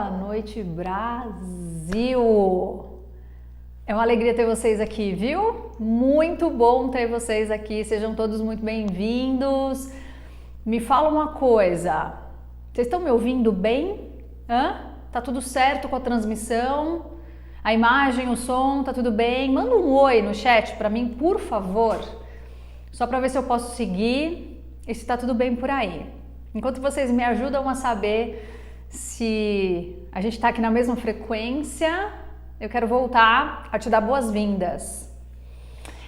Boa noite, Brasil! É uma alegria ter vocês aqui, viu? Muito bom ter vocês aqui, sejam todos muito bem-vindos. Me fala uma coisa, vocês estão me ouvindo bem? Tá tudo certo com a transmissão? A imagem, o som, tá tudo bem? Manda um oi no chat para mim, por favor, só para ver se eu posso seguir e se tá tudo bem por aí. Enquanto vocês me ajudam a saber se a gente está aqui na mesma frequência, eu quero voltar a te dar boas-vindas.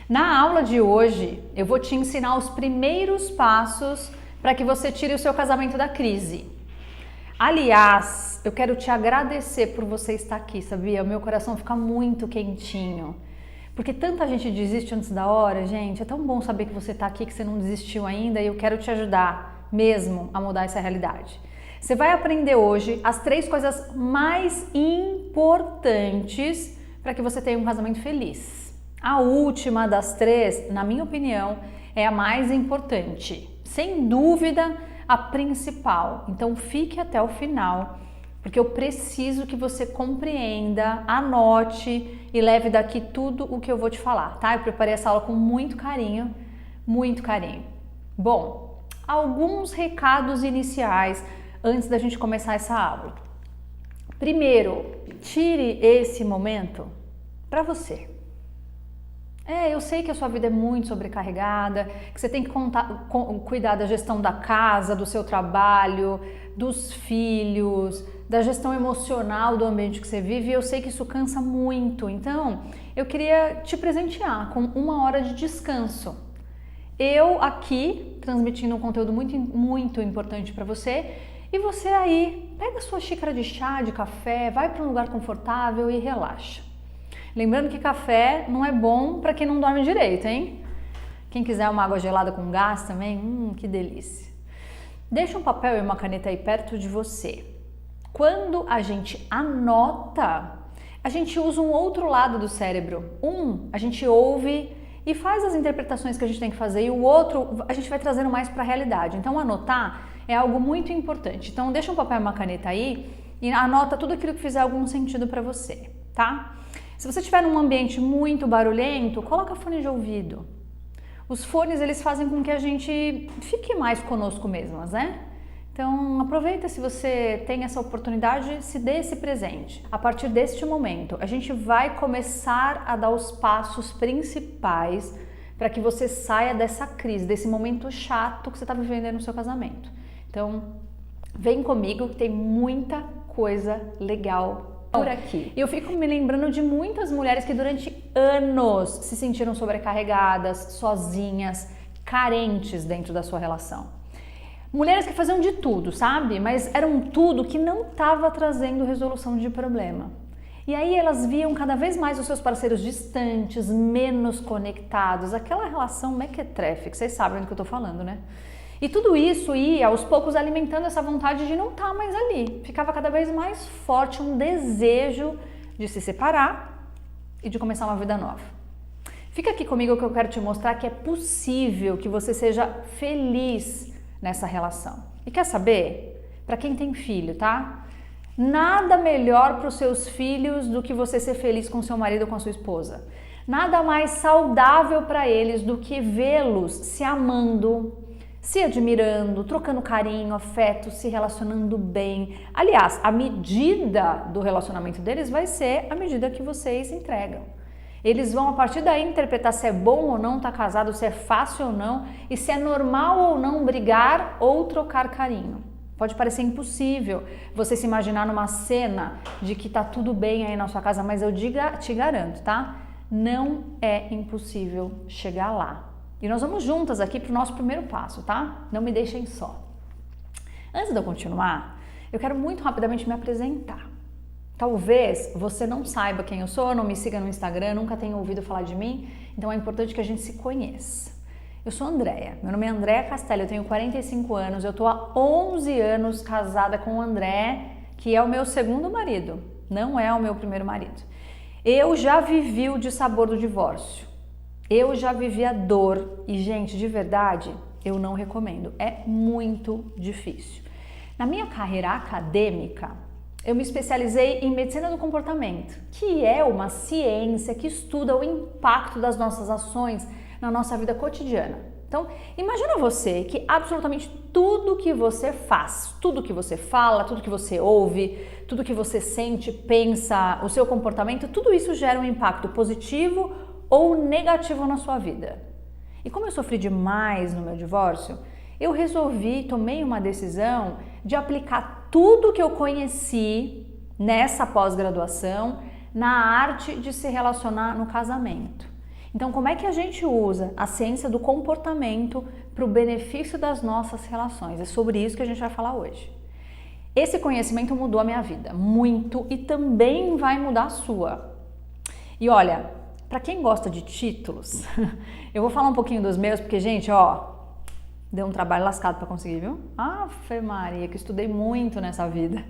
Na aula de hoje, eu vou te ensinar os primeiros passos para que você tire o seu casamento da crise. Aliás, eu quero te agradecer por você estar aqui, sabia? O meu coração fica muito quentinho. Porque tanta gente desiste antes da hora, gente. É tão bom saber que você está aqui, que você não desistiu ainda, e eu quero te ajudar mesmo a mudar essa realidade. Você vai aprender hoje as 3 coisas mais importantes para que você tenha um casamento feliz. A última das 3, na minha opinião, é a mais importante. Sem dúvida, a principal. Então fique até o final, porque eu preciso que você compreenda, anote e leve daqui tudo o que eu vou te falar, tá? Eu preparei essa aula com muito carinho, muito carinho. Bom, alguns recados iniciais antes da gente começar essa aula. Primeiro, tire esse momento para você. Eu sei que a sua vida é muito sobrecarregada, que você tem que cuidar da gestão da casa, do seu trabalho, dos filhos, da gestão emocional do ambiente que você vive, e eu sei que isso cansa muito. Então, eu queria te presentear com 1 hora de descanso. Eu aqui, transmitindo um conteúdo muito importante para você, e você aí, pega a sua xícara de chá, de café, vai para um lugar confortável e relaxa. Lembrando que café não é bom para quem não dorme direito, hein? Quem quiser uma água gelada com gás também, que delícia. Deixa um papel e uma caneta aí perto de você. Quando a gente anota, a gente usa um outro lado do cérebro. A gente ouve e faz as interpretações que a gente tem que fazer, e o outro a gente vai trazendo mais para a realidade. Então anotar é algo muito importante. Então deixa um papel e uma caneta aí e anota tudo aquilo que fizer algum sentido para você, tá? Se você estiver num ambiente muito barulhento, coloca fone de ouvido. Os fones, eles fazem com que a gente fique mais conosco mesmas, né? Então aproveita, se você tem essa oportunidade, se dê esse presente. A partir deste momento, a gente vai começar a dar os passos principais para que você saia dessa crise, desse momento chato que você está vivendo aí no seu casamento. Então, vem comigo que tem muita coisa legal por aqui. Eu fico me lembrando de muitas mulheres que durante anos se sentiram sobrecarregadas, sozinhas, carentes dentro da sua relação. Mulheres que faziam de tudo, sabe? Mas era um tudo que não estava trazendo resolução de problema. E aí elas viam cada vez mais os seus parceiros distantes, menos conectados, aquela relação mequetrefe, que vocês sabem do que eu tô falando, né? E tudo isso ia aos poucos alimentando essa vontade de não estar mais ali. Ficava cada vez mais forte um desejo de se separar e de começar uma vida nova. Fica aqui comigo que eu quero te mostrar que é possível que você seja feliz nessa relação. E quer saber? Para quem tem filho, tá? Nada melhor para os seus filhos do que você ser feliz com seu marido ou com a sua esposa. Nada mais saudável para eles do que vê-los se amando, se admirando, trocando carinho, afeto, se relacionando bem. Aliás, a medida do relacionamento deles vai ser a medida que vocês entregam. Eles vão, a partir daí, interpretar se é bom ou não estar casado, se é fácil ou não, e se é normal ou não brigar ou trocar carinho. Pode parecer impossível você se imaginar numa cena de que tá tudo bem aí na sua casa, mas eu te garanto, tá? Não é impossível chegar lá. E nós vamos juntas aqui para o nosso primeiro passo, tá? Não me deixem só. Antes de eu continuar, eu quero muito rapidamente me apresentar. Talvez você não saiba quem eu sou, não me siga no Instagram, nunca tenha ouvido falar de mim, então é importante que a gente se conheça. Eu sou Andréia, meu nome é Andréia Castelli, eu tenho 45 anos, eu tô há 11 anos casada com o André, que é o meu segundo marido, não é o meu primeiro marido. Eu já vivi o dissabor do divórcio. Eu já vivi a dor e, gente, de verdade, eu não recomendo. É muito difícil. Na minha carreira acadêmica, eu me especializei em medicina do comportamento, que é uma ciência que estuda o impacto das nossas ações na nossa vida cotidiana. Então, imagina você que absolutamente tudo que você faz, tudo que você fala, tudo que você ouve, tudo que você sente, pensa, o seu comportamento, tudo isso gera um impacto positivo ou negativo na sua vida. E como eu sofri demais no meu divórcio, eu tomei uma decisão de aplicar tudo que eu conheci nessa pós-graduação na arte de se relacionar no casamento. Então, como é que a gente usa a ciência do comportamento para o benefício das nossas relações? É sobre isso que a gente vai falar hoje. Esse conhecimento mudou a minha vida muito e também vai mudar a sua. E olha, para quem gosta de títulos, eu vou falar um pouquinho dos meus, porque, gente, deu um trabalho lascado para conseguir, viu? Ave Maria, que estudei muito nessa vida.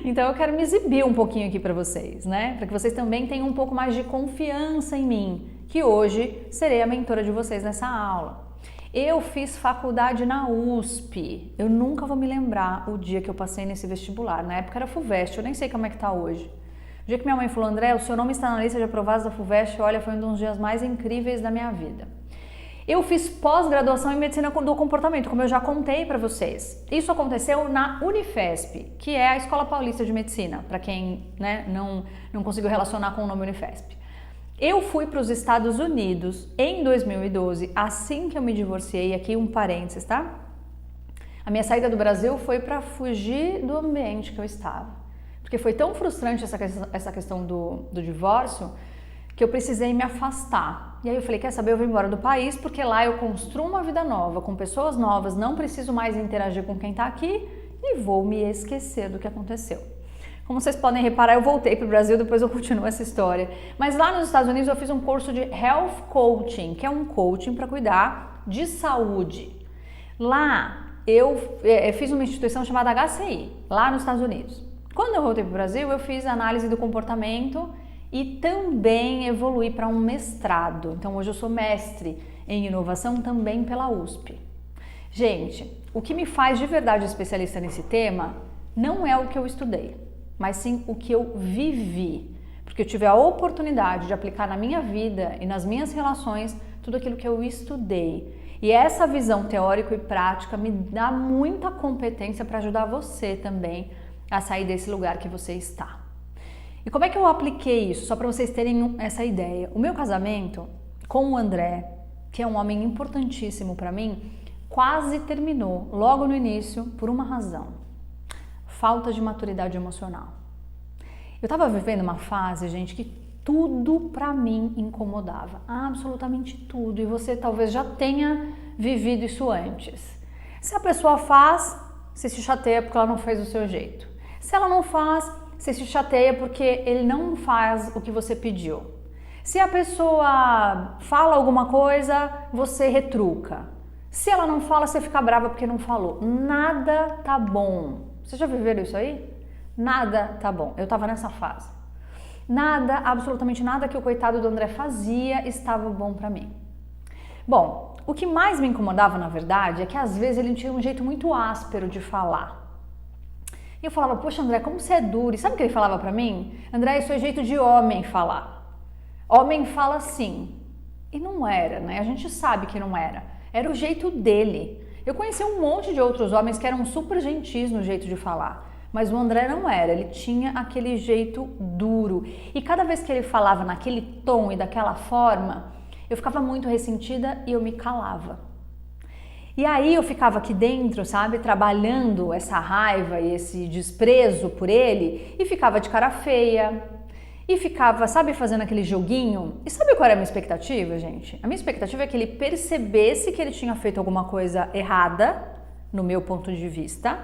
Então eu quero me exibir um pouquinho aqui para vocês, né? Para que vocês também tenham um pouco mais de confiança em mim, que hoje serei a mentora de vocês nessa aula. Eu fiz faculdade na USP. Eu nunca vou me lembrar o dia que eu passei nesse vestibular. Na época era FUVEST, eu nem sei como é que tá hoje. O dia que minha mãe falou, André, o seu nome está na lista de aprovados da FUVEST, olha, foi um dos dias mais incríveis da minha vida. Eu fiz pós-graduação em medicina do comportamento, como eu já contei para vocês. Isso aconteceu na Unifesp, que é a Escola Paulista de Medicina, para quem não conseguiu relacionar com o nome Unifesp. Eu fui para os Estados Unidos em 2012, assim que eu me divorciei, aqui um parênteses, tá? A minha saída do Brasil foi para fugir do ambiente que eu estava, porque foi tão frustrante essa questão do divórcio, que eu precisei me afastar. E aí eu falei, quer saber, eu vou embora do país, porque lá eu construo uma vida nova, com pessoas novas, não preciso mais interagir com quem está aqui e vou me esquecer do que aconteceu. Como vocês podem reparar, eu voltei para o Brasil, depois eu continuo essa história. Mas lá nos Estados Unidos eu fiz um curso de Health Coaching, que é um coaching para cuidar de saúde. Lá eu fiz uma instituição chamada HCI, lá nos Estados Unidos. Quando eu voltei para o Brasil, eu fiz análise do comportamento e também evoluí para um mestrado. Então hoje eu sou mestre em inovação também pela USP. Gente, o que me faz de verdade especialista nesse tema não é o que eu estudei, mas sim o que eu vivi, porque eu tive a oportunidade de aplicar na minha vida e nas minhas relações tudo aquilo que eu estudei. E essa visão teórica e prática me dá muita competência para ajudar você também a sair desse lugar que você está. E como é que eu apliquei isso? Só para vocês terem essa ideia. O meu casamento com o André, que é um homem importantíssimo para mim, quase terminou logo no início por uma razão: falta de maturidade emocional. Eu estava vivendo uma fase, gente, que tudo para mim incomodava, absolutamente tudo, e você talvez já tenha vivido isso antes. Se a pessoa faz, você se chateia porque ela não fez do seu jeito. Se ela não faz, você se chateia porque ele não faz o que você pediu. Se a pessoa fala alguma coisa, você retruca. Se ela não fala, você fica brava porque não falou. Nada tá bom. Vocês já viveram isso aí? Nada tá bom. Eu tava nessa fase. Nada, absolutamente nada que o coitado do André fazia estava bom pra mim. Bom, o que mais me incomodava, na verdade, é que às vezes ele tinha um jeito muito áspero de falar. E eu falava, poxa, André, como você é duro. E sabe o que ele falava pra mim? André, isso é jeito de homem falar. Homem fala assim. E não era, né? A gente sabe que não era. Era o jeito dele. Eu conheci um monte de outros homens que eram super gentis no jeito de falar. Mas o André não era. Ele tinha aquele jeito duro. E cada vez que ele falava naquele tom e daquela forma, eu ficava muito ressentida e eu me calava. E aí eu ficava aqui dentro, sabe, trabalhando essa raiva e esse desprezo por ele, e ficava de cara feia, e ficava, sabe, fazendo aquele joguinho. E sabe qual era a minha expectativa, gente? A minha expectativa é que ele percebesse que ele tinha feito alguma coisa errada, no meu ponto de vista,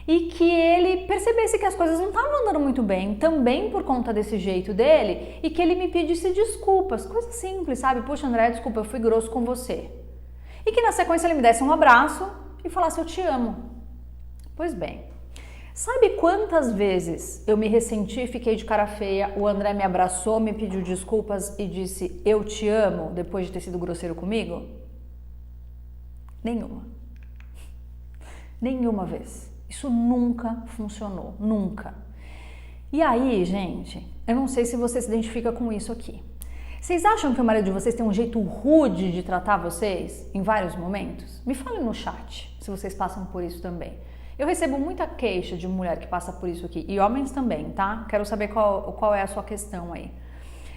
e que ele percebesse que as coisas não estavam andando muito bem, também por conta desse jeito dele, e que ele me pedisse desculpas, coisa simples, sabe? Poxa, André, desculpa, eu fui grosso com você. E que na sequência ele me desse um abraço e falasse eu te amo. Pois bem, sabe quantas vezes eu me ressenti e fiquei de cara feia, o André me abraçou, me pediu desculpas e disse eu te amo depois de ter sido grosseiro comigo? Nenhuma. Nenhuma vez. Isso nunca funcionou, nunca. E aí, gente, eu não sei se você se identifica com isso aqui. Vocês acham que o marido de vocês tem um jeito rude de tratar vocês em vários momentos? Me falem no chat se vocês passam por isso também. Eu recebo muita queixa de mulher que passa por isso aqui, e homens também, tá? Quero saber qual é a sua questão aí.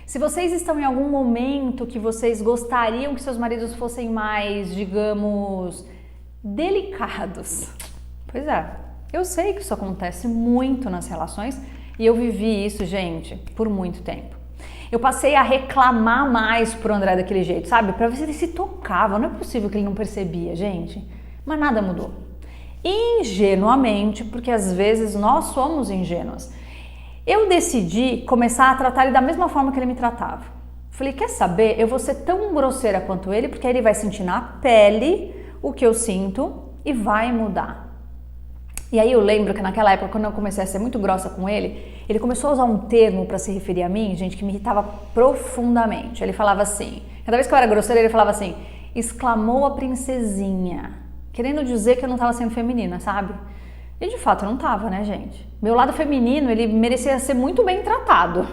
Se vocês estão em algum momento que vocês gostariam que seus maridos fossem mais, digamos, delicados. Pois é, eu sei que isso acontece muito nas relações e eu vivi isso, gente, por muito tempo. Eu passei a reclamar mais pro André daquele jeito, sabe? Pra ver se ele se tocava. Não é possível que ele não percebia, gente. Mas nada mudou. Ingenuamente, porque às vezes nós somos ingênuas. Eu decidi começar a tratar ele da mesma forma que ele me tratava. Falei, quer saber? Eu vou ser tão grosseira quanto ele, porque aí ele vai sentir na pele o que eu sinto e vai mudar. E aí eu lembro que naquela época, quando eu comecei a ser muito grossa com ele começou a usar um termo para se referir a mim, gente, que me irritava profundamente. Ele falava assim, cada vez que eu era grosseira, ele falava assim, exclamou a princesinha, querendo dizer que eu não estava sendo feminina, sabe? E de fato eu não estava, né, gente? Meu lado feminino, ele merecia ser muito bem tratado.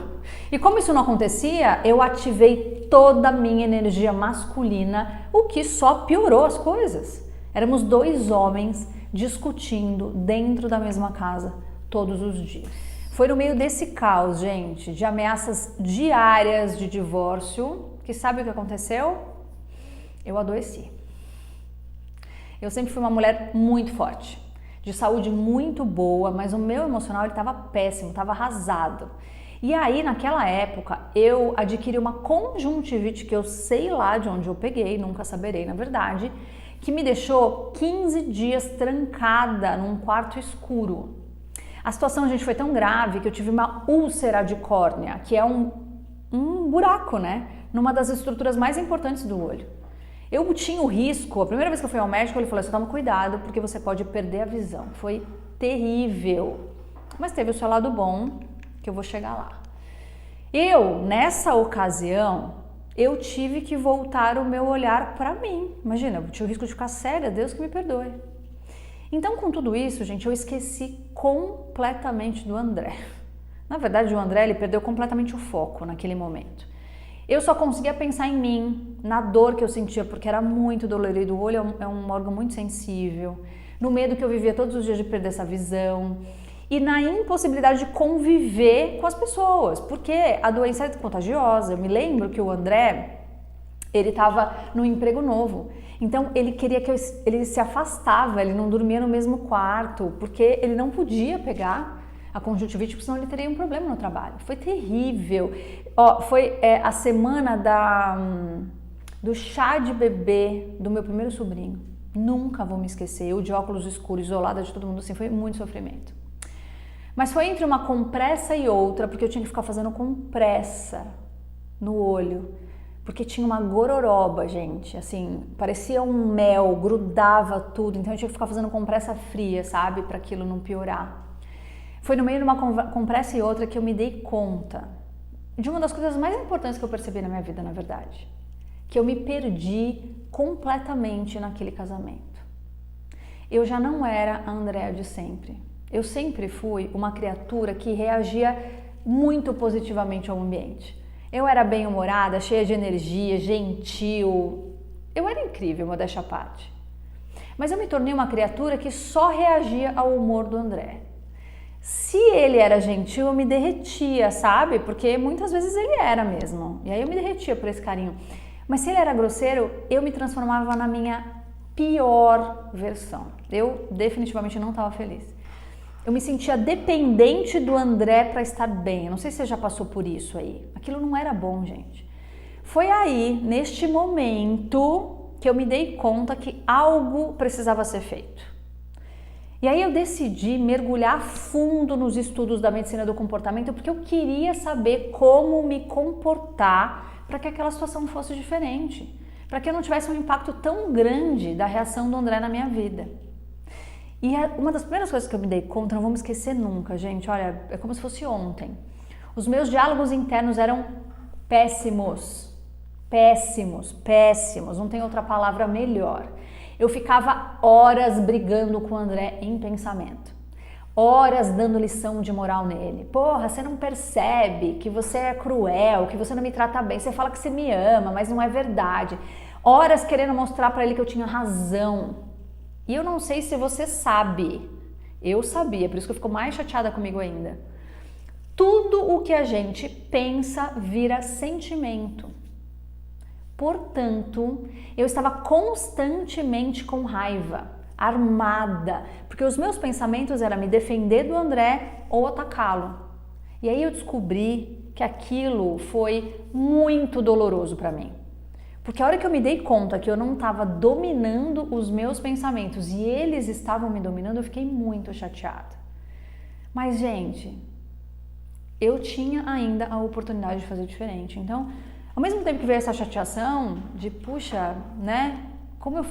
E como isso não acontecia, eu ativei toda a minha energia masculina, o que só piorou as coisas. Éramos dois homens discutindo dentro da mesma casa todos os dias. Foi no meio desse caos, gente, de ameaças diárias de divórcio, que sabe o que aconteceu? Eu adoeci. Eu sempre fui uma mulher muito forte, de saúde muito boa, mas o meu emocional estava péssimo, estava arrasado. E aí, naquela época, eu adquiri uma conjuntivite que eu sei lá de onde eu peguei, nunca saberei, na verdade, que me deixou 15 dias trancada num quarto escuro. A situação, gente, foi tão grave que eu tive uma úlcera de córnea, que é um buraco, né? Numa das estruturas mais importantes do olho. Eu tinha o risco, a primeira vez que eu fui ao médico, ele falou assim, toma cuidado, porque você pode perder a visão. Foi terrível. Mas teve o seu lado bom, que eu vou chegar lá. Nessa ocasião, eu tive que voltar o meu olhar para mim. Imagina, eu tinha o risco de ficar cega, Deus que me perdoe. Então, com tudo isso, gente, eu esqueci completamente do André. Na verdade, o André, ele perdeu completamente o foco naquele momento. Eu só conseguia pensar em mim, na dor que eu sentia, porque era muito dolorido. O olho é um órgão muito sensível, no medo que eu vivia todos os dias de perder essa visão e na impossibilidade de conviver com as pessoas, porque a doença é contagiosa. Eu me lembro que o André, ele estava num emprego novo, então ele queria que ele se afastava, ele não dormia no mesmo quarto, porque ele não podia pegar a conjuntivite, porque senão ele teria um problema no trabalho. Foi terrível. Foi a semana do chá de bebê do meu primeiro sobrinho. Nunca vou me esquecer, eu de óculos escuros, isolada de todo mundo, assim, foi muito sofrimento. Mas foi entre uma compressa e outra, porque eu tinha que ficar fazendo compressa no olho, porque tinha uma gororoba, gente, assim, parecia um mel, grudava tudo, então eu tinha que ficar fazendo compressa fria, sabe, para aquilo não piorar. Foi no meio de uma compressa e outra que eu me dei conta de uma das coisas mais importantes que eu percebi na minha vida, na verdade, que eu me perdi completamente naquele casamento. Eu já não era a Andréa de sempre. Eu sempre fui uma criatura que reagia muito positivamente ao ambiente. Eu era bem-humorada, cheia de energia, gentil. Eu era incrível, modéstia à parte. Mas eu me tornei uma criatura que só reagia ao humor do André. Se ele era gentil, eu me derretia, sabe? Porque muitas vezes ele era mesmo. E aí eu me derretia por esse carinho. Mas se ele era grosseiro, eu me transformava na minha pior versão. Eu definitivamente não estava feliz. Eu me sentia dependente do André para estar bem. Eu não sei se você já passou por isso aí. Aquilo não era bom, gente. Foi aí, neste momento, que eu me dei conta que algo precisava ser feito. E aí eu decidi mergulhar fundo nos estudos da medicina do comportamento, porque eu queria saber como me comportar para que aquela situação fosse diferente, para que eu não tivesse um impacto tão grande da reação do André na minha vida. E uma das primeiras coisas que eu me dei conta, não vou me esquecer nunca, gente, olha, é como se fosse ontem. Os meus diálogos internos eram péssimos, péssimos, péssimos, não tem outra palavra melhor. Eu ficava horas brigando com o André em pensamento. Horas dando lição de moral nele. Porra, você não percebe que você é cruel, que você não me trata bem. Você fala que você me ama, mas não é verdade. Horas querendo mostrar pra ele que eu tinha razão. E eu não sei se você sabe. Eu sabia, por isso que eu fico mais chateada comigo ainda. Tudo o que a gente pensa vira sentimento. Portanto, eu estava constantemente com raiva, armada, porque os meus pensamentos eram me defender do André ou atacá-lo. E aí eu descobri que aquilo foi muito doloroso para mim. Porque a hora que eu me dei conta que eu não estava dominando os meus pensamentos e eles estavam me dominando, eu fiquei muito chateada. Mas, gente, eu tinha ainda a oportunidade de fazer diferente. Então, ao mesmo tempo que veio essa chateação de, puxa, né, como eu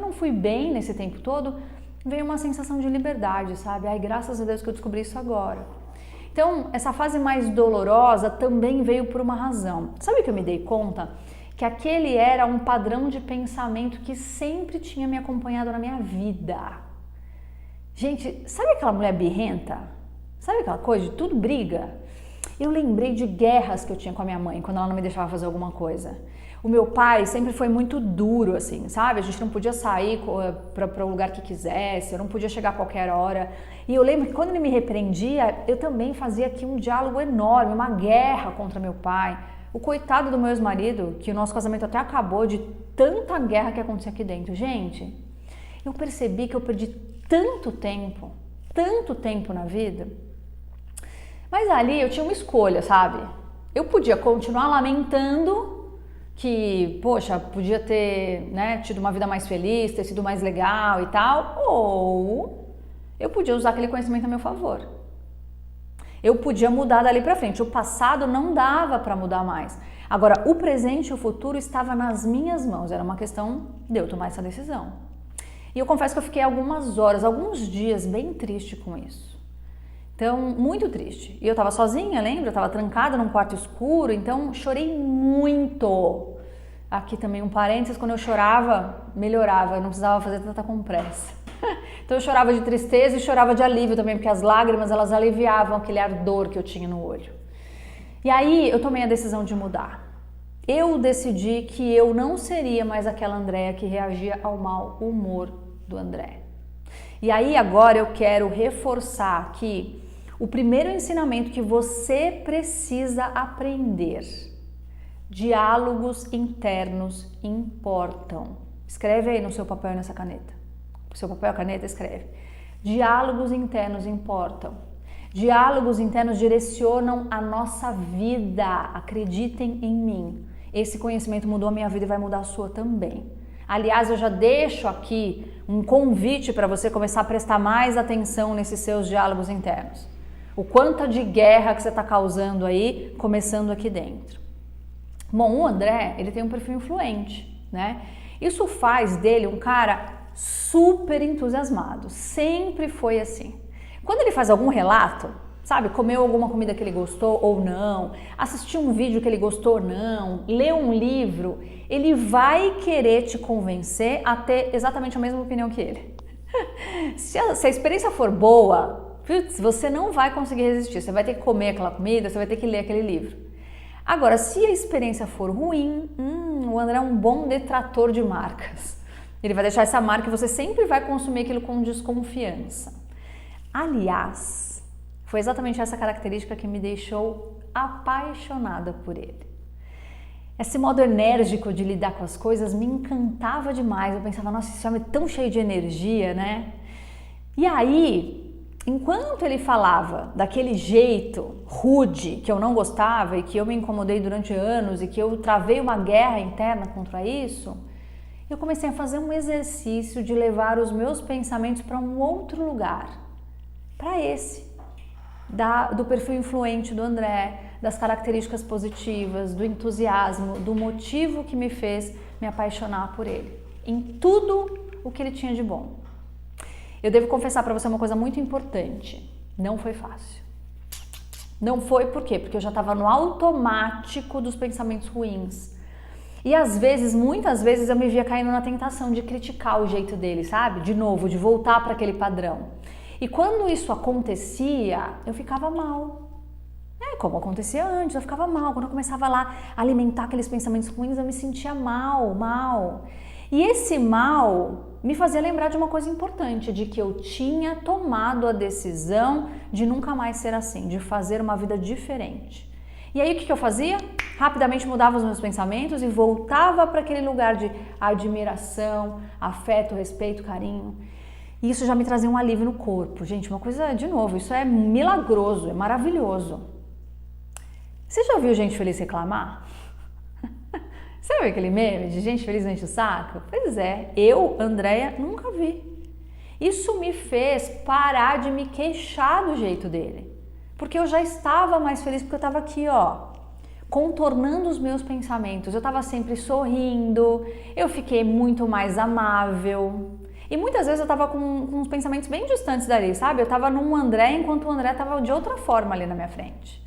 não fui bem nesse tempo todo, veio uma sensação de liberdade, sabe? Ai, graças a Deus que eu descobri isso agora. Então, essa fase mais dolorosa também veio por uma razão. Sabe que eu me dei conta? Que aquele era um padrão de pensamento que sempre tinha me acompanhado na minha vida. Gente, sabe aquela mulher birrenta? Sabe aquela coisa de tudo briga? Eu lembrei de guerras que eu tinha com a minha mãe, quando ela não me deixava fazer alguma coisa. O meu pai sempre foi muito duro, assim, sabe? A gente não podia sair para o lugar que quisesse, eu não podia chegar a qualquer hora. E eu lembro que quando ele me repreendia, eu também fazia aqui um diálogo enorme, uma guerra contra meu pai. O coitado do meu ex-marido, que o nosso casamento até acabou de tanta guerra que acontecia aqui dentro. Gente, eu percebi que eu perdi tanto tempo na vida. Mas ali eu tinha uma escolha, sabe? Eu podia continuar lamentando que, poxa, podia ter, né, tido uma vida mais feliz, ter sido mais legal e tal, ou eu podia usar aquele conhecimento a meu favor. Eu podia mudar dali pra frente. O passado não dava pra mudar mais. Agora, o presente e o futuro estava nas minhas mãos. Era uma questão de eu tomar essa decisão. E eu confesso que eu fiquei algumas horas, alguns dias bem triste com isso. Então, muito triste. E eu tava sozinha, lembra? Eu tava trancada num quarto escuro, então chorei muito. Aqui também um parênteses, quando eu chorava, melhorava, eu não precisava fazer tanta compressa. Então eu chorava de tristeza e chorava de alívio também, porque as lágrimas, elas aliviavam aquele ardor que eu tinha no olho. E aí eu tomei a decisão de mudar. Eu decidi que eu não seria mais aquela Andréa que reagia ao mau humor do André. E aí agora eu quero reforçar que o primeiro ensinamento que você precisa aprender: diálogos internos importam. Escreve aí no seu papel e nessa caneta. Seu papel e caneta, escreve. Diálogos internos importam. Diálogos internos direcionam a nossa vida. Acreditem em mim. Esse conhecimento mudou a minha vida e vai mudar a sua também. Aliás, eu já deixo aqui um convite para você começar a prestar mais atenção nesses seus diálogos internos. O quanto de guerra que você está causando aí, começando aqui dentro. Bom, o André, ele tem um perfil influente, né? Isso faz dele um cara super entusiasmado, sempre foi assim. Quando ele faz algum relato, sabe, comeu alguma comida que ele gostou ou não, assistiu um vídeo que ele gostou ou não, leu um livro, ele vai querer te convencer a ter exatamente a mesma opinião que ele. Se a experiência for boa, putz, você não vai conseguir resistir, você vai ter que comer aquela comida, você vai ter que ler aquele livro. Agora, se a experiência for ruim, o André é um bom detrator de marcas. Ele vai deixar essa marca e você sempre vai consumir aquilo com desconfiança. Aliás, foi exatamente essa característica que me deixou apaixonada por ele. Esse modo enérgico de lidar com as coisas me encantava demais. Eu pensava, nossa, esse homem é tão cheio de energia, né? E aí, enquanto ele falava daquele jeito rude que eu não gostava e que eu me incomodei durante anos e que eu travei uma guerra interna contra isso, eu comecei a fazer um exercício de levar os meus pensamentos para um outro lugar, para esse, do perfil influente do André, das características positivas, do entusiasmo, do motivo que me fez me apaixonar por ele, em tudo o que ele tinha de bom. Eu devo confessar para você uma coisa muito importante, não foi fácil. Não foi por quê? Porque eu já estava no automático dos pensamentos ruins. E às vezes, muitas vezes eu me via caindo na tentação de criticar o jeito dele, sabe? De novo, de voltar para aquele padrão. E quando isso acontecia, eu ficava mal. Como acontecia antes, eu ficava mal. Quando eu começava lá a alimentar aqueles pensamentos ruins, eu me sentia mal. E esse mal me fazia lembrar de uma coisa importante, de que eu tinha tomado a decisão de nunca mais ser assim, de fazer uma vida diferente. E aí o que eu fazia? Rapidamente mudava os meus pensamentos e voltava para aquele lugar de admiração, afeto, respeito, carinho. E isso já me trazia um alívio no corpo. Gente, uma coisa, de novo, isso é milagroso, é maravilhoso. Você já ouviu gente feliz reclamar? Sabe aquele meme de gente feliz enche o saco? Pois é, eu, Andréia, nunca vi. Isso me fez parar de me queixar do jeito dele. Porque eu já estava mais feliz, porque eu estava aqui, contornando os meus pensamentos. Eu estava sempre sorrindo, eu fiquei muito mais amável. E muitas vezes eu estava com uns pensamentos bem distantes dali, sabe? Eu estava num André, enquanto o André estava de outra forma ali na minha frente.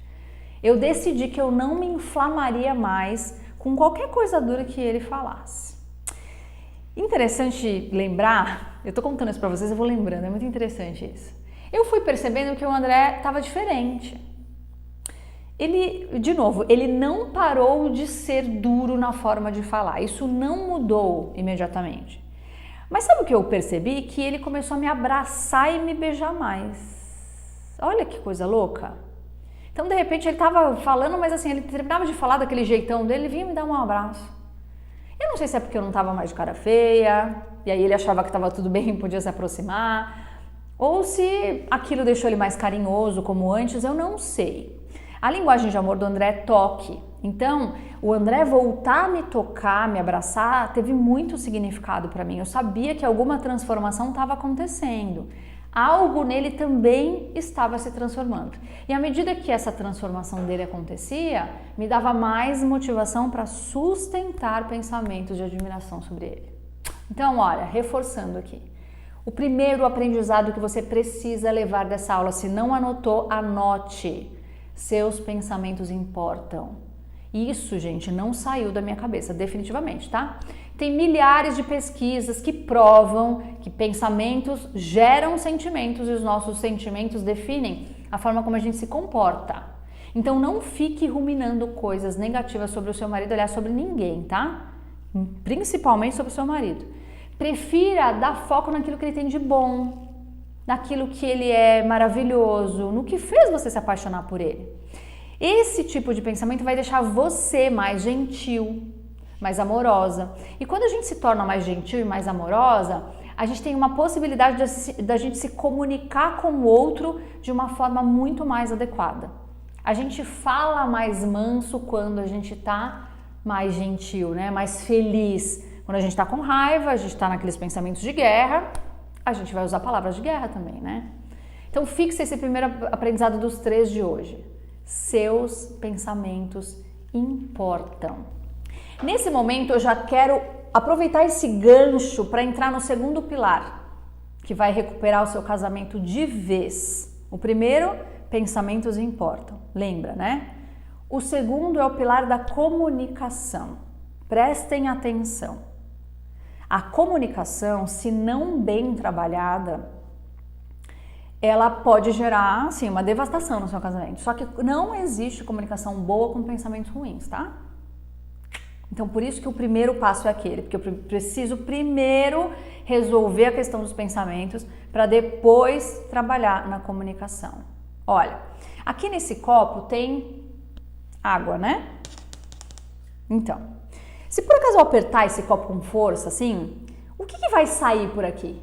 Eu decidi que eu não me inflamaria mais com qualquer coisa dura que ele falasse. Interessante lembrar, eu tô contando isso pra vocês, eu vou lembrando, é muito interessante isso. Eu fui percebendo que o André estava diferente. Ele, de novo, ele não parou de ser duro na forma de falar, isso não mudou imediatamente. Mas sabe o que eu percebi? Que ele começou a me abraçar e me beijar mais. Olha que coisa louca. Então, de repente, ele estava falando, mas assim, ele terminava de falar daquele jeitão dele, ele vinha me dar um abraço. Eu não sei se é porque eu não estava mais de cara feia, e aí ele achava que estava tudo bem, podia se aproximar, ou se aquilo deixou ele mais carinhoso, como antes, eu não sei. A linguagem de amor do André é toque. Então, o André voltar a me tocar, me abraçar, teve muito significado para mim. Eu sabia que alguma transformação estava acontecendo. Algo nele também estava se transformando. E à medida que essa transformação dele acontecia, me dava mais motivação para sustentar pensamentos de admiração sobre ele. Então, olha, reforçando aqui. O primeiro aprendizado que você precisa levar dessa aula, se não anotou, anote. Seus pensamentos importam. Isso, gente, não saiu da minha cabeça, definitivamente, tá? Tem milhares de pesquisas que provam que pensamentos geram sentimentos e os nossos sentimentos definem a forma como a gente se comporta. Então não fique ruminando coisas negativas sobre o seu marido, aliás, sobre ninguém, tá? Principalmente sobre o seu marido. Prefira dar foco naquilo que ele tem de bom, naquilo que ele é maravilhoso, no que fez você se apaixonar por ele. Esse tipo de pensamento vai deixar você mais gentil, mais amorosa. E quando a gente se torna mais gentil e mais amorosa, a gente tem uma possibilidade da gente se comunicar com o outro de uma forma muito mais adequada. A gente fala mais manso quando a gente tá mais gentil, né? Mais feliz. Quando a gente tá com raiva, a gente tá naqueles pensamentos de guerra, a gente vai usar palavras de guerra também, né? Então fixe esse primeiro aprendizado dos 3 de hoje. Seus pensamentos importam. Nesse momento eu já quero aproveitar esse gancho para entrar no segundo pilar, que vai recuperar o seu casamento de vez. O primeiro, pensamentos importam. Lembra, né? O segundo é o pilar da comunicação. Prestem atenção. A comunicação, se não bem trabalhada, ela pode gerar, assim, uma devastação no seu casamento. Só que não existe comunicação boa com pensamentos ruins, tá? Então, por isso que o primeiro passo é aquele, porque eu preciso primeiro resolver a questão dos pensamentos para depois trabalhar na comunicação. Olha, aqui nesse copo tem água, né? Então, se por acaso eu apertar esse copo com força, assim, o que vai sair por aqui?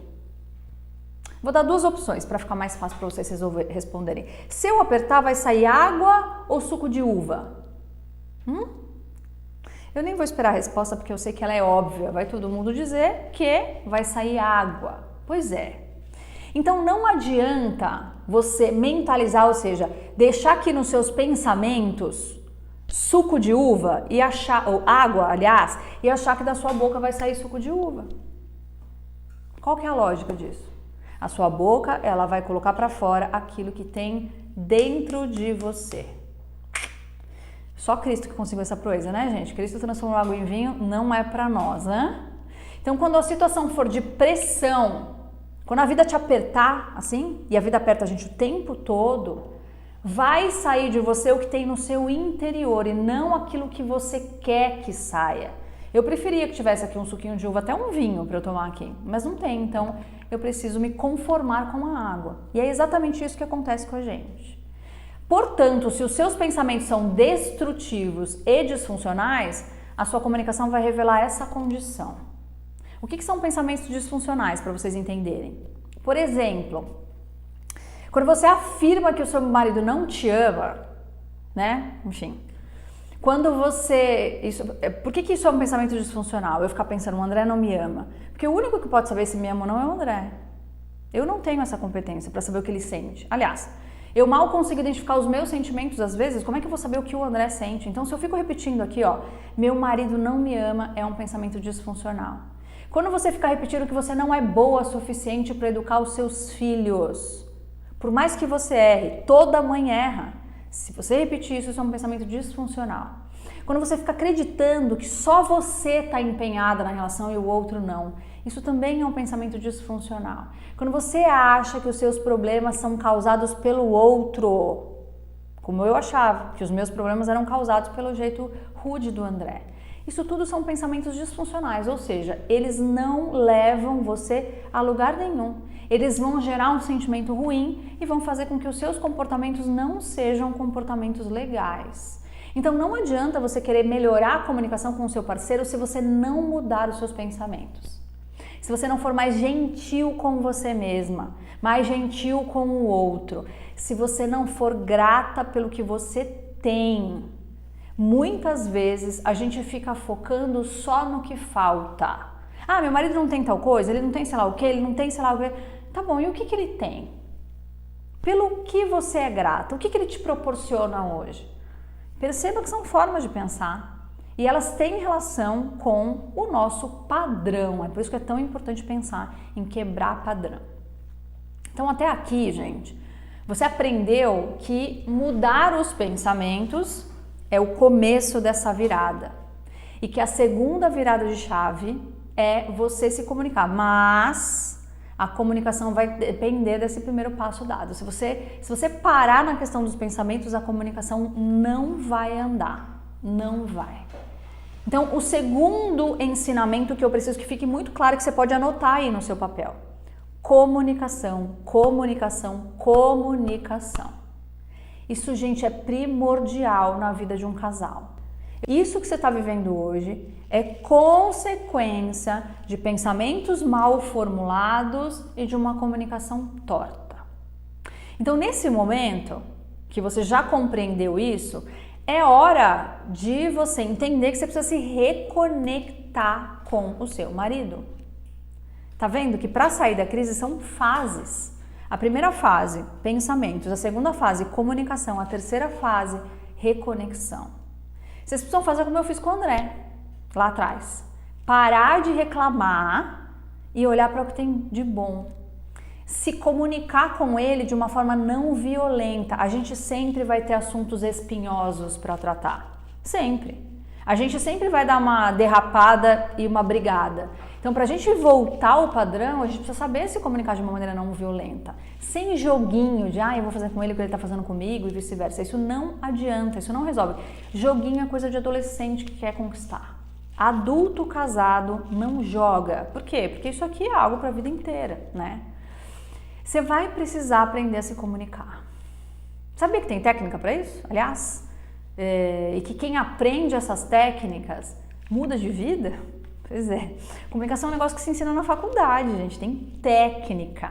Vou dar 2 opções para ficar mais fácil para vocês responderem. Se eu apertar, vai sair água ou suco de uva? Eu nem vou esperar a resposta porque eu sei que ela é óbvia. Vai todo mundo dizer que vai sair água. Pois é. Então não adianta você mentalizar, ou seja, deixar aqui nos seus pensamentos suco de uva e achar, ou água, aliás, e achar que da sua boca vai sair suco de uva. Qual que é a lógica disso? A sua boca, ela vai colocar para fora aquilo que tem dentro de você. Só Cristo que conseguiu essa proeza, né, gente? Cristo transformou água em vinho, não é pra nós, né? Então, quando a situação for de pressão, quando a vida te apertar, assim, e a vida aperta a gente o tempo todo, vai sair de você o que tem no seu interior e não aquilo que você quer que saia. Eu preferia que tivesse aqui um suquinho de uva, até um vinho para eu tomar aqui, mas não tem, então eu preciso me conformar com a água. E é exatamente isso que acontece com a gente. Portanto, se os seus pensamentos são destrutivos e disfuncionais, a sua comunicação vai revelar essa condição. O que são pensamentos disfuncionais, para vocês entenderem? Por exemplo, quando você afirma que o seu marido não te ama, né? Enfim, quando você... por que isso é um pensamento disfuncional? Eu ficar pensando, o André não me ama. Porque o único que pode saber se me ama ou não é o André. Eu não tenho essa competência para saber o que ele sente. Aliás, eu mal consigo identificar os meus sentimentos às vezes, como é que eu vou saber o que o André sente? Então, se eu fico repetindo aqui, ó, meu marido não me ama, é um pensamento disfuncional. Quando você ficar repetindo que você não é boa o suficiente para educar os seus filhos, por mais que você erre, toda mãe erra. Se você repetir isso, isso é um pensamento disfuncional. Quando você fica acreditando que só você está empenhada na relação e o outro não, isso também é um pensamento disfuncional. Quando você acha que os seus problemas são causados pelo outro, como eu achava, que os meus problemas eram causados pelo jeito rude do André. Isso tudo são pensamentos disfuncionais, ou seja, eles não levam você a lugar nenhum. Eles vão gerar um sentimento ruim e vão fazer com que os seus comportamentos não sejam comportamentos legais. Então não adianta você querer melhorar a comunicação com o seu parceiro se você não mudar os seus pensamentos. Se você não for mais gentil com você mesma, mais gentil com o outro, se você não for grata pelo que você tem. Muitas vezes a gente fica focando só no que falta. Ah, meu marido não tem tal coisa, ele não tem sei lá o que, ele não tem sei lá o que. Tá bom, e o que ele tem? Pelo que você é grata? O que ele te proporciona hoje? Perceba que são formas de pensar e elas têm relação com o nosso padrão. É por isso que é tão importante pensar em quebrar padrão. Então até aqui, gente, você aprendeu que mudar os pensamentos é o começo dessa virada e que a segunda virada de chave é você se comunicar, mas a comunicação vai depender desse primeiro passo dado. Se você parar na questão dos pensamentos, a comunicação não vai andar, não vai. Então, o segundo ensinamento que eu preciso que fique muito claro, que você pode anotar aí no seu papel: comunicação, comunicação, comunicação. Isso, gente, é primordial na vida de um casal. Isso que você está vivendo hoje é consequência de pensamentos mal formulados e de uma comunicação torta. Então, nesse momento que você já compreendeu isso, é hora de você entender que você precisa se reconectar com o seu marido. Tá vendo que para sair da crise são fases. A primeira fase, pensamentos. A segunda fase, comunicação. A terceira fase, reconexão. Vocês precisam fazer como eu fiz com o André, lá atrás. Parar de reclamar e olhar para o que tem de bom. Se comunicar com ele de uma forma não violenta. A gente sempre vai ter assuntos espinhosos para tratar. Sempre. A gente sempre vai dar uma derrapada e uma brigada. Então, para a gente voltar ao padrão, a gente precisa saber se comunicar de uma maneira não violenta. Sem joguinho de, eu vou fazer com ele o que ele está fazendo comigo e vice-versa. Isso não adianta, isso não resolve. Joguinho é coisa de adolescente que quer conquistar. Adulto casado não joga. Por quê? Porque isso aqui é algo para a vida inteira, né? Você vai precisar aprender a se comunicar. Sabia que tem técnica para isso? Aliás, e que quem aprende essas técnicas muda de vida? Pois é. Comunicação é um negócio que se ensina na faculdade, gente. Tem técnica.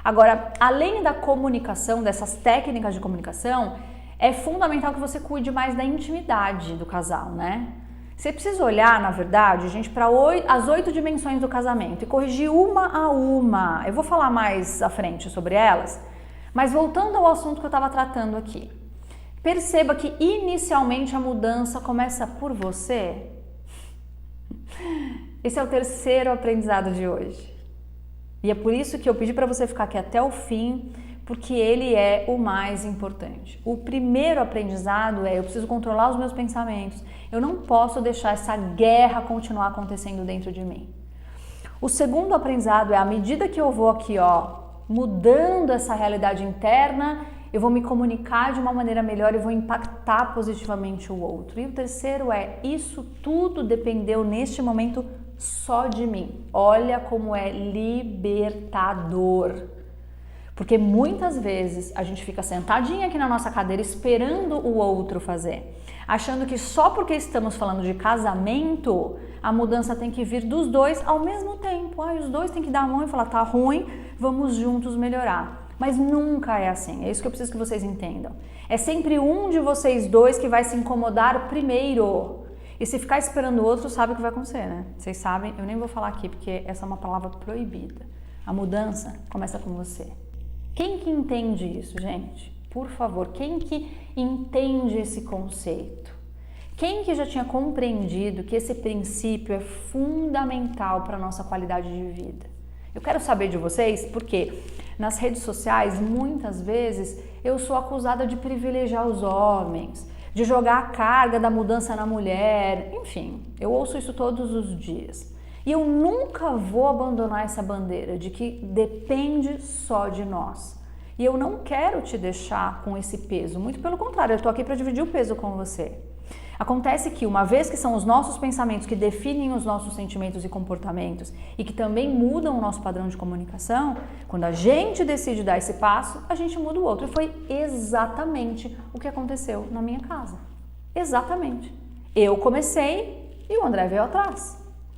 Agora, além da comunicação, dessas técnicas de comunicação, é fundamental que você cuide mais da intimidade do casal, né? Você precisa olhar, na verdade, gente, para as 8 dimensões do casamento e corrigir uma a uma. Eu vou falar mais à frente sobre elas, mas voltando ao assunto que eu estava tratando aqui. Perceba que inicialmente a mudança começa por você. Esse é o terceiro aprendizado de hoje. E é por isso que eu pedi para você ficar aqui até o fim, porque ele é o mais importante. O primeiro aprendizado é: eu preciso controlar os meus pensamentos, eu não posso deixar essa guerra continuar acontecendo dentro de mim. O segundo aprendizado é: à medida que eu vou aqui, mudando essa realidade interna, eu vou me comunicar de uma maneira melhor e vou impactar positivamente o outro. E o terceiro é: isso tudo dependeu neste momento só de mim. Olha como é libertador. Porque muitas vezes a gente fica sentadinha aqui na nossa cadeira esperando o outro fazer, achando que só porque estamos falando de casamento, a mudança tem que vir dos dois ao mesmo tempo. Os dois têm que dar a mão e falar: tá ruim, vamos juntos melhorar. Mas nunca é assim, é isso que eu preciso que vocês entendam. É sempre um de vocês dois que vai se incomodar primeiro. E se ficar esperando o outro, sabe o que vai acontecer, né? Vocês sabem, eu nem vou falar aqui porque essa é uma palavra proibida. A mudança começa com você. Quem que entende isso, gente? Por favor, quem que entende esse conceito? Quem que já tinha compreendido que esse princípio é fundamental para a nossa qualidade de vida? Eu quero saber de vocês porque nas redes sociais, muitas vezes, eu sou acusada de privilegiar os homens, de jogar a carga da mudança na mulher, enfim, eu ouço isso todos os dias. E eu nunca vou abandonar essa bandeira de que depende só de nós. E eu não quero te deixar com esse peso, muito pelo contrário, eu estou aqui para dividir o peso com você. Acontece que, uma vez que são os nossos pensamentos que definem os nossos sentimentos e comportamentos e que também mudam o nosso padrão de comunicação, quando a gente decide dar esse passo, a gente muda o outro. E foi exatamente o que aconteceu na minha casa. Exatamente. Eu comecei e o André veio atrás.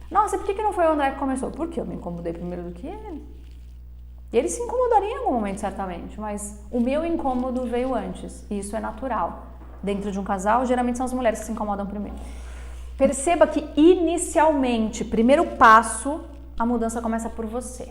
Nossa, e por que não foi o André que começou? Porque eu me incomodei primeiro do que ele. E ele se incomodaria em algum momento, certamente, mas o meu incômodo veio antes, e isso é natural. Dentro de um casal, geralmente são as mulheres que se incomodam primeiro. Perceba que, inicialmente, primeiro passo, a mudança começa por você.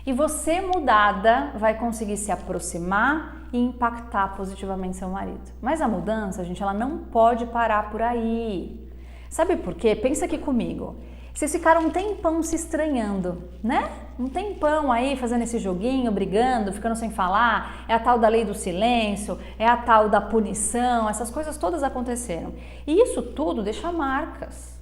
E você, mudada, vai conseguir se aproximar e impactar positivamente seu marido. Mas a mudança, gente, ela não pode parar por aí. Sabe por quê? Pensa aqui comigo. Vocês ficaram um tempão se estranhando, né? Um tempão aí fazendo esse joguinho, brigando, ficando sem falar. É a tal da lei do silêncio, é a tal da punição, essas coisas todas aconteceram. E isso tudo deixa marcas.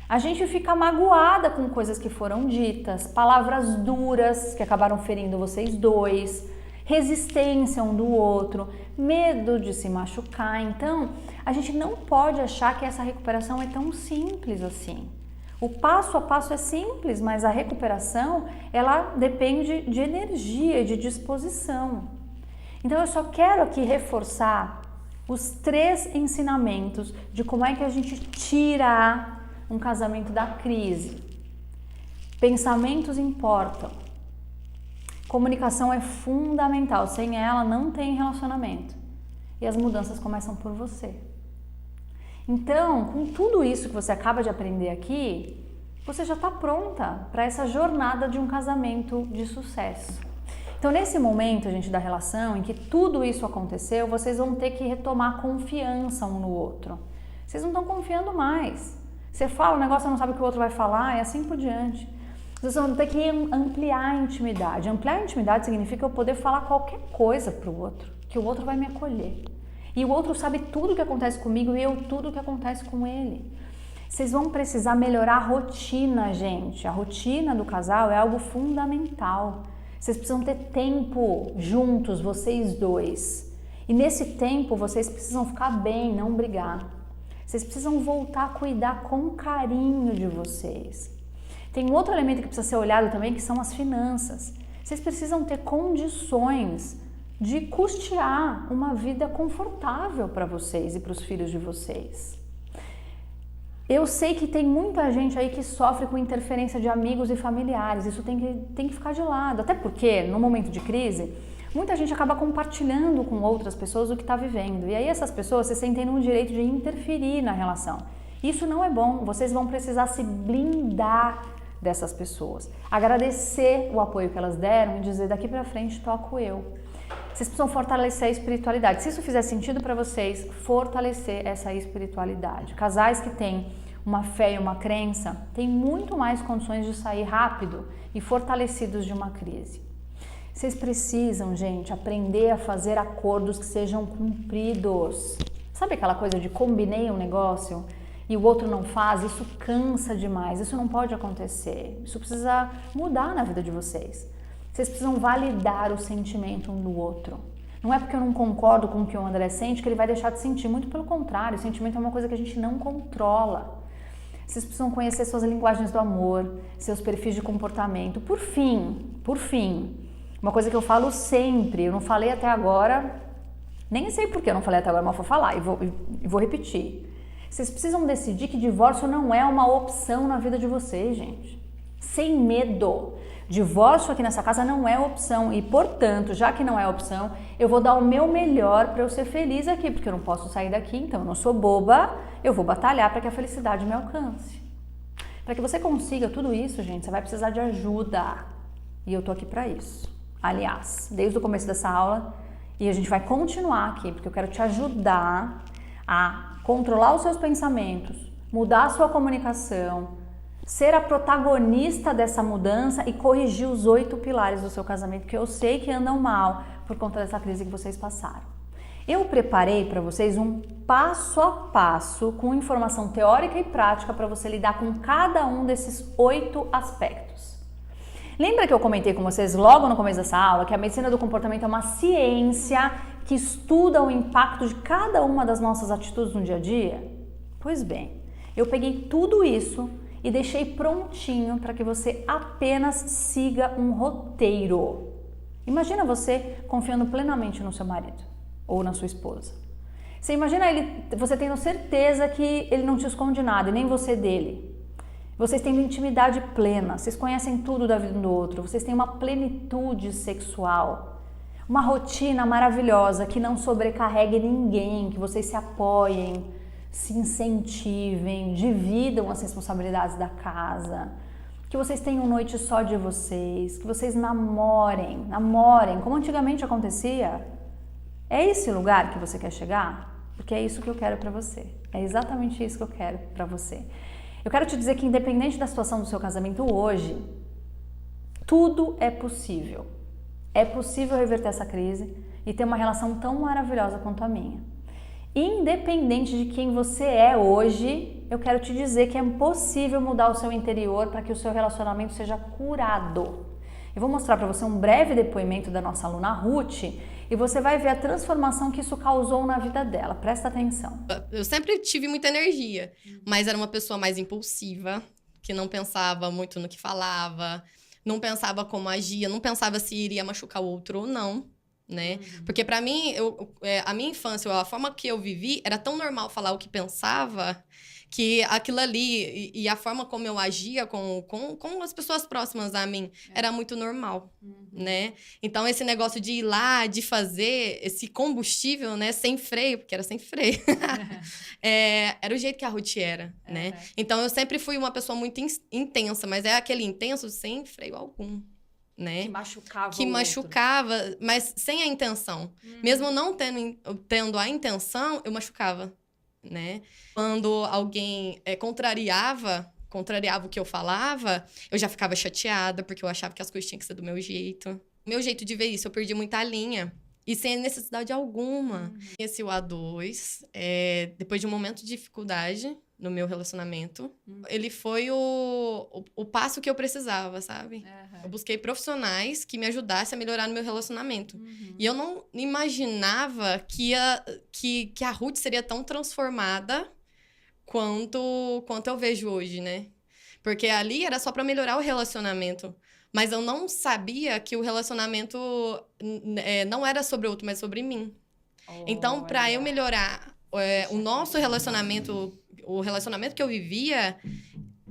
A gente fica magoada com coisas que foram ditas, palavras duras que acabaram ferindo vocês dois, resistência um do outro, medo de se machucar. Então, a gente não pode achar que essa recuperação é tão simples assim. O passo a passo é simples, mas a recuperação, ela depende de energia e de disposição. Então, eu só quero aqui reforçar os 3 ensinamentos de como é que a gente tira um casamento da crise. Pensamentos importam. Comunicação é fundamental, sem ela não tem relacionamento. E as mudanças começam por você. Então, com tudo isso que você acaba de aprender aqui, você já está pronta para essa jornada de um casamento de sucesso. Então, nesse momento, gente, da relação, em que tudo isso aconteceu, vocês vão ter que retomar confiança um no outro. Vocês não estão confiando mais. Você fala um negócio, você não sabe o que o outro vai falar, e assim por diante. Vocês vão ter que ampliar a intimidade. Ampliar a intimidade significa eu poder falar qualquer coisa para o outro, que o outro vai me acolher. E o outro sabe tudo o que acontece comigo e eu tudo o que acontece com ele. Vocês vão precisar melhorar a rotina, gente. A rotina do casal é algo fundamental. Vocês precisam ter tempo juntos, vocês dois. E nesse tempo vocês precisam ficar bem, não brigar. Vocês precisam voltar a cuidar com carinho de vocês. Tem um outro elemento que precisa ser olhado também, que são as finanças. Vocês precisam ter condições de custear uma vida confortável para vocês e para os filhos de vocês. Eu sei que tem muita gente aí que sofre com interferência de amigos e familiares, isso tem que ficar de lado, até porque no momento de crise, muita gente acaba compartilhando com outras pessoas o que está vivendo, e aí essas pessoas se sentem no direito de interferir na relação. Isso não é bom, vocês vão precisar se blindar dessas pessoas, agradecer o apoio que elas deram e dizer: daqui para frente toco eu. Vocês precisam fortalecer a espiritualidade. Se isso fizer sentido para vocês, fortalecer essa espiritualidade. Casais que têm uma fé e uma crença têm muito mais condições de sair rápido e fortalecidos de uma crise. Vocês precisam, gente, aprender a fazer acordos que sejam cumpridos. Sabe aquela coisa de combinei um negócio e o outro não faz? Isso cansa demais, isso não pode acontecer. Isso precisa mudar na vida de vocês. Vocês precisam validar o sentimento um do outro. Não é porque eu não concordo com o que o André sente que ele vai deixar de sentir. Muito pelo contrário, o sentimento é uma coisa que a gente não controla. Vocês precisam conhecer suas linguagens do amor, seus perfis de comportamento. Por fim, uma coisa que eu falo sempre, eu não falei até agora, nem sei por que eu não falei até agora, mas vou falar e vou repetir. Vocês precisam decidir que divórcio não é uma opção na vida de vocês, gente. Sem medo. Divórcio aqui nessa casa não é opção e, portanto, já que não é opção, eu vou dar o meu melhor para eu ser feliz aqui, porque eu não posso sair daqui, então eu não sou boba, eu vou batalhar para que a felicidade me alcance. Para que você consiga tudo isso, gente, você vai precisar de ajuda. E eu tô aqui para isso. Aliás, desde o começo dessa aula, e a gente vai continuar aqui, porque eu quero te ajudar a controlar os seus pensamentos, mudar a sua comunicação, ser a protagonista dessa mudança e corrigir os 8 pilares do seu casamento, que eu sei que andam mal por conta dessa crise que vocês passaram. Eu preparei para vocês um passo a passo com informação teórica e prática para você lidar com cada um desses 8 aspectos. Lembra que eu comentei com vocês logo no começo dessa aula que a medicina do comportamento é uma ciência que estuda o impacto de cada uma das nossas atitudes no dia a dia? Pois bem, eu peguei tudo isso e deixei prontinho para que você apenas siga um roteiro. Imagina você confiando plenamente no seu marido ou na sua esposa. Você imagina você tendo certeza que ele não te esconde nada e nem você dele. Vocês têm intimidade plena, vocês conhecem tudo da vida um do outro, vocês têm uma plenitude sexual, uma rotina maravilhosa que não sobrecarregue ninguém, que vocês se apoiem, se incentivem, dividam as responsabilidades da casa, que vocês tenham noite só de vocês, que vocês namorem, como antigamente acontecia. É esse lugar que você quer chegar? Porque é isso que eu quero para você. É exatamente isso que eu quero para você. Eu quero te dizer que independente da situação do seu casamento hoje, tudo é possível. É possível reverter essa crise e ter uma relação tão maravilhosa quanto a minha. Independente de quem você é hoje, eu quero te dizer que é possível mudar o seu interior para que o seu relacionamento seja curado. Eu vou mostrar para você um breve depoimento da nossa aluna Ruth e você vai ver a transformação que isso causou na vida dela. Presta atenção. Eu sempre tive muita energia, mas era uma pessoa mais impulsiva, que não pensava muito no que falava, não pensava como agia, não pensava se iria machucar o outro ou não. Né? Porque pra mim, a minha infância, a forma que eu vivi, era tão normal falar o que pensava, que aquilo ali e a forma como eu agia com as pessoas próximas a mim era muito normal, né? Então, esse negócio de ir lá, de fazer esse combustível, né, sem freio, porque era sem freio, era o jeito que a Ruth era, né? Então, eu sempre fui uma pessoa muito intensa, mas é aquele intenso sem freio algum. Né? Que machucava, mas sem a intenção. Mesmo não tendo a intenção, eu machucava, né? Quando alguém contrariava o que eu falava, eu já ficava chateada, porque eu achava que as coisas tinham que ser do meu jeito. O meu jeito de ver isso, eu perdi muita linha. E sem necessidade alguma. Esse A2, depois de um momento de dificuldade no meu relacionamento, ele foi o passo que eu precisava, sabe? Eu busquei profissionais que me ajudassem a melhorar no meu relacionamento. E eu não imaginava que a Ruth seria tão transformada quanto eu vejo hoje, né? Porque ali era só pra melhorar o relacionamento. Mas eu não sabia que o relacionamento não era sobre o outro, mas sobre mim. Então, pra eu melhorar o nosso relacionamento, o relacionamento que eu vivia,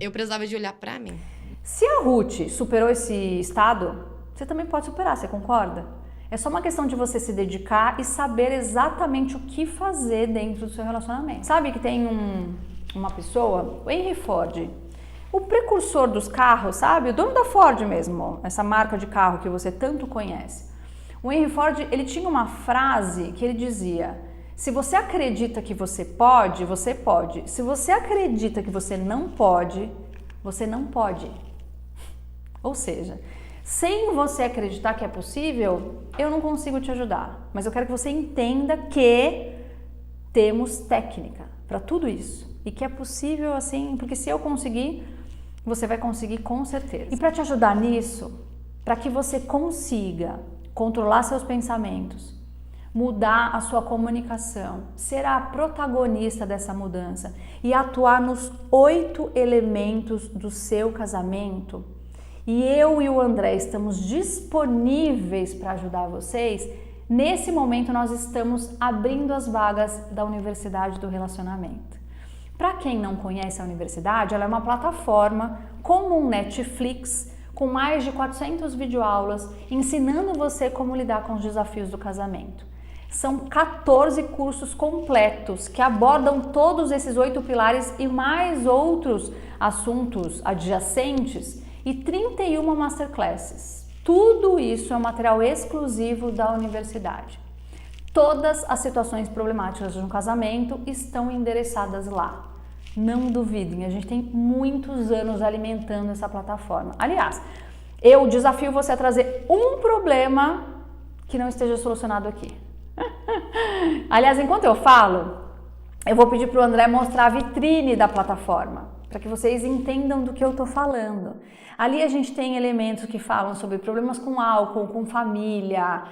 eu precisava de olhar pra mim. Se a Ruth superou esse estado, você também pode superar, você concorda? É só uma questão de você se dedicar e saber exatamente o que fazer dentro do seu relacionamento. Sabe que tem uma pessoa, o Henry Ford, o precursor dos carros, sabe? O dono da Ford mesmo, essa marca de carro que você tanto conhece. O Henry Ford, ele tinha uma frase que ele dizia: se você acredita que você pode, você pode. Se você acredita que você não pode, você não pode. Ou seja, Sem você acreditar que é possível, eu não consigo te ajudar. Mas eu quero que você entenda que temos técnica para tudo isso. E que é possível assim, porque se eu conseguir, você vai conseguir com certeza. E para te ajudar nisso, para que você consiga controlar seus pensamentos, mudar a sua comunicação, ser a protagonista dessa mudança e atuar nos 8 elementos do seu casamento, e eu e o André estamos disponíveis para ajudar vocês, nesse momento nós estamos abrindo as vagas da Universidade do Relacionamento. Para quem não conhece a universidade, ela é uma plataforma como um Netflix, com mais de 400 videoaulas, ensinando você como lidar com os desafios do casamento. São 14 cursos completos que abordam todos esses 8 pilares e mais outros assuntos adjacentes e 31 masterclasses. Tudo isso é um material exclusivo da universidade. Todas as situações problemáticas de um casamento estão endereçadas lá. Não duvidem, a gente tem muitos anos alimentando essa plataforma. Aliás, eu desafio você a trazer um problema que não esteja solucionado aqui. Aliás, enquanto eu falo, eu vou pedir para o André mostrar a vitrine da plataforma, para que vocês entendam do que eu estou falando. Ali a gente tem elementos que falam sobre problemas com álcool, com família,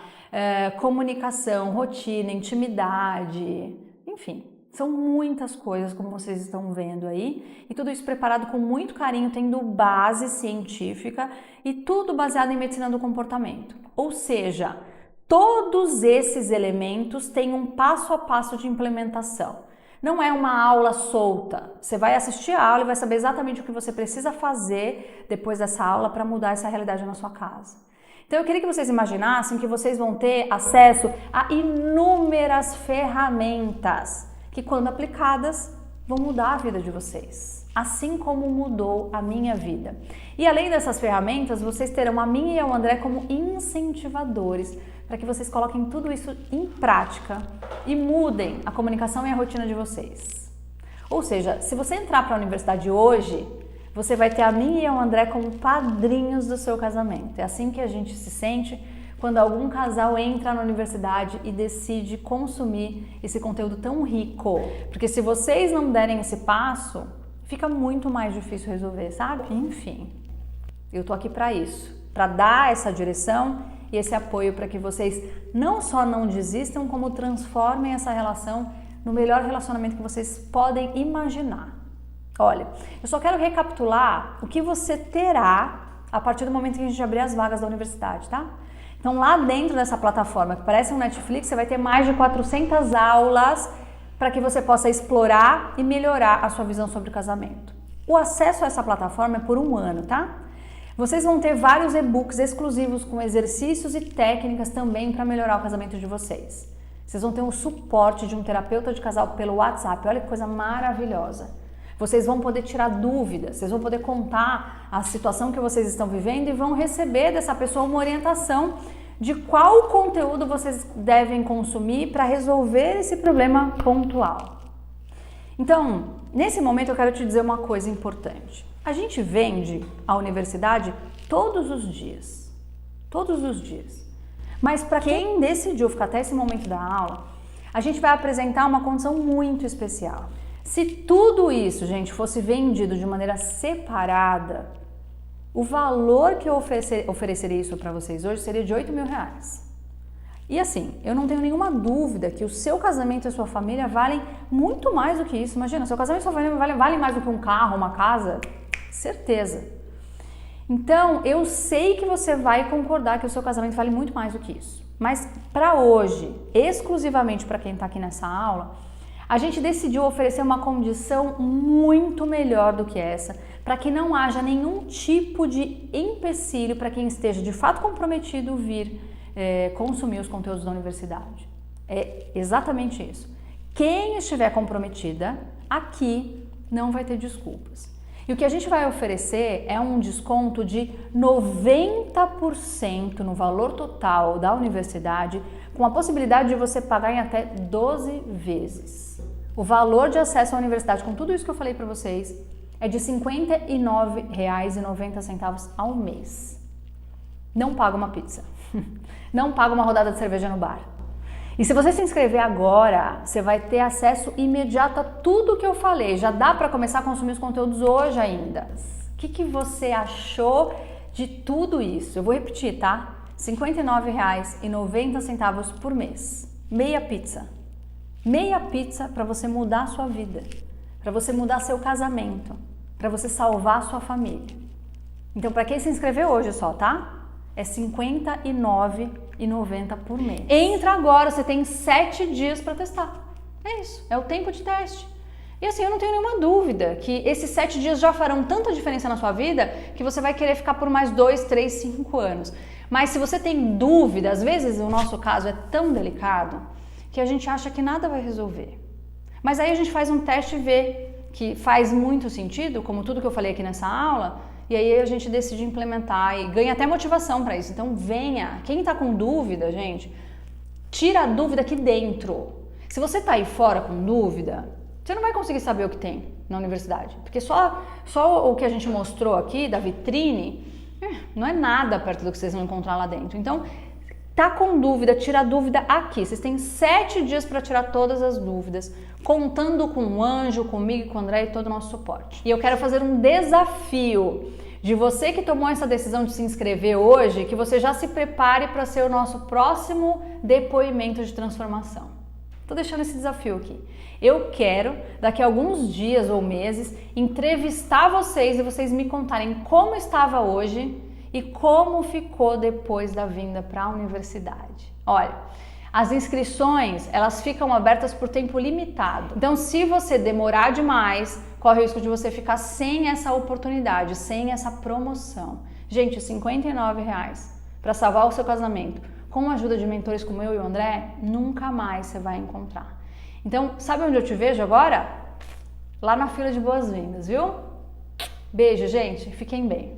comunicação, rotina, intimidade, enfim. São muitas coisas, como vocês estão vendo aí, e tudo isso preparado com muito carinho, tendo base científica e tudo baseado em medicina do comportamento. Ou seja, todos esses elementos têm um passo a passo de implementação. Não é uma aula solta. Você vai assistir a aula e vai saber exatamente o que você precisa fazer depois dessa aula para mudar essa realidade na sua casa. Então eu queria que vocês imaginassem que vocês vão ter acesso a inúmeras ferramentas que, quando aplicadas, vão mudar a vida de vocês, assim como mudou a minha vida. E além dessas ferramentas, vocês terão a mim e ao André como incentivadores para que vocês coloquem tudo isso em prática e mudem a comunicação e a rotina de vocês. Ou seja, se você entrar para a universidade hoje, você vai ter a mim e ao André como padrinhos do seu casamento. É assim que a gente se sente quando algum casal entra na universidade e decide consumir esse conteúdo tão rico. Porque se vocês não derem esse passo, fica muito mais difícil resolver, sabe? Enfim, eu tô aqui para isso, para dar essa direção e esse apoio para que vocês não só não desistam, como transformem essa relação no melhor relacionamento que vocês podem imaginar. Olha, eu só quero recapitular o que você terá a partir do momento que a gente abrir as vagas da universidade, tá? Então lá dentro dessa plataforma, que parece um Netflix, você vai ter mais de 400 aulas para que você possa explorar e melhorar a sua visão sobre o casamento. O acesso a essa plataforma é por 1 ano, tá? Vocês vão ter vários e-books exclusivos com exercícios e técnicas também para melhorar o casamento de vocês. Vocês vão ter um suporte de um terapeuta de casal pelo WhatsApp, olha que coisa maravilhosa. Vocês vão poder tirar dúvidas, vocês vão poder contar a situação que vocês estão vivendo e vão receber dessa pessoa uma orientação de qual conteúdo vocês devem consumir para resolver esse problema pontual. Então, nesse momento eu quero te dizer uma coisa importante. A gente vende a universidade todos os dias. Mas para quem decidiu ficar até esse momento da aula, a gente vai apresentar uma condição muito especial. Se tudo isso, gente, fosse vendido de maneira separada, o valor que eu ofereceria isso para vocês hoje seria de R$8.000. E assim, eu não tenho nenhuma dúvida que o seu casamento e a sua família valem muito mais do que isso. Imagina, seu casamento e sua família valem mais do que um carro, uma casa. Certeza. Então, eu sei que você vai concordar que o seu casamento vale muito mais do que isso. Mas para hoje, exclusivamente para quem está aqui nessa aula, a gente decidiu oferecer uma condição muito melhor do que essa, para que não haja nenhum tipo de empecilho para quem esteja de fato comprometido vir consumir os conteúdos da universidade. É exatamente isso. Quem estiver comprometida, aqui não vai ter desculpas. E o que a gente vai oferecer é um desconto de 90% no valor total da universidade, com a possibilidade de você pagar em até 12 vezes. O valor de acesso à universidade, com tudo isso que eu falei para vocês, é de R$ 59,90 ao mês. não paga uma pizza, não paga uma rodada de cerveja no bar. E se você se inscrever agora, você vai ter acesso imediato a tudo que eu falei. Já dá para começar a consumir os conteúdos hoje ainda. O que você achou de tudo isso? Eu vou repetir, tá? R$ 59,90 por mês. Meia pizza. Meia pizza para você mudar a sua vida, para você mudar seu casamento, para você salvar a sua família. Então, para quem se inscrever hoje só, tá? É R$ 59,90 por mês. Entra agora, você tem 7 dias para testar. É isso, é o tempo de teste. E assim, eu não tenho nenhuma dúvida que esses 7 dias já farão tanta diferença na sua vida que você vai querer ficar por mais 2, 3, 5 anos. Mas se você tem dúvida, às vezes o nosso caso é tão delicado que a gente acha que nada vai resolver. Mas aí a gente faz um teste e vê que faz muito sentido, como tudo que eu falei aqui nessa aula, e aí a gente decide implementar e ganha até motivação para isso. Então venha, quem está com dúvida, gente, tira a dúvida aqui dentro. Se você está aí fora com dúvida, você não vai conseguir saber o que tem na universidade, porque só o que a gente mostrou aqui da vitrine não é nada perto do que vocês vão encontrar lá dentro. Então, tá com dúvida, tira a dúvida aqui. Vocês têm 7 dias para tirar todas as dúvidas, contando com o Anjo, comigo, com o André e todo o nosso suporte. E eu quero fazer um desafio de você que tomou essa decisão de se inscrever hoje, que você já se prepare para ser o nosso próximo depoimento de transformação. Tô deixando esse desafio aqui. Eu quero, daqui a alguns dias ou meses, entrevistar vocês e vocês me contarem como estava hoje e como ficou depois da vinda para a universidade. Olha, as inscrições, elas ficam abertas por tempo limitado. Então, se você demorar demais, corre o risco de você ficar sem essa oportunidade, sem essa promoção. Gente, R$ 59,00 para salvar o seu casamento, com a ajuda de mentores como eu e o André, nunca mais você vai encontrar. Então, sabe onde eu te vejo agora? Lá na fila de boas-vindas, viu? Beijo, gente. Fiquem bem.